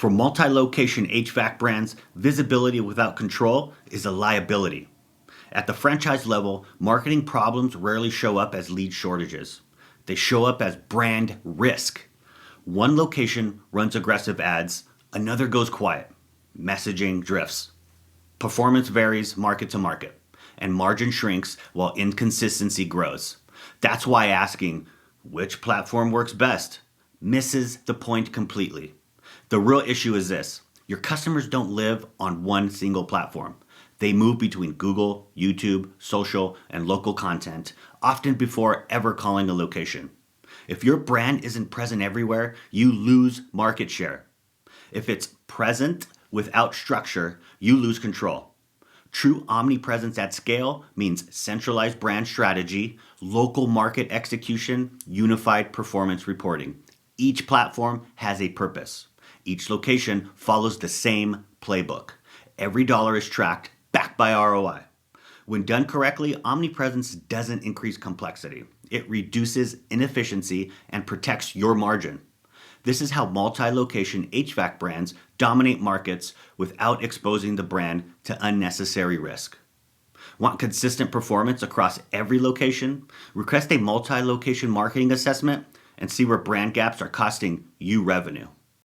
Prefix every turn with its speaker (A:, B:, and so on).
A: For multi-location HVAC brands, visibility without control is a liability. At the franchise level, marketing problems rarely show up as lead shortages. They show up as brand risk. One location runs aggressive ads, another goes quiet. Messaging drifts. Performance varies market to market, and margin shrinks while inconsistency grows. That's why asking, which platform works best, misses the point completely. The real issue is this: your customers don't live on one single platform. They move between Google, YouTube, social, and local content, often before ever calling a location. If your brand isn't present everywhere, you lose market share. If it's present without structure, you lose control. True omnipresence at scale means centralized brand strategy, local market execution, unified performance reporting. Each platform has a purpose. Each location follows the same playbook. Every dollar is tracked, backed by ROI. When done correctly, omnipresence doesn't increase complexity. It reduces inefficiency and protects your margin. This is how multi-location HVAC brands dominate markets without exposing the brand to unnecessary risk. Want consistent performance across every location? Request a multi-location marketing assessment and see where brand gaps are costing you revenue.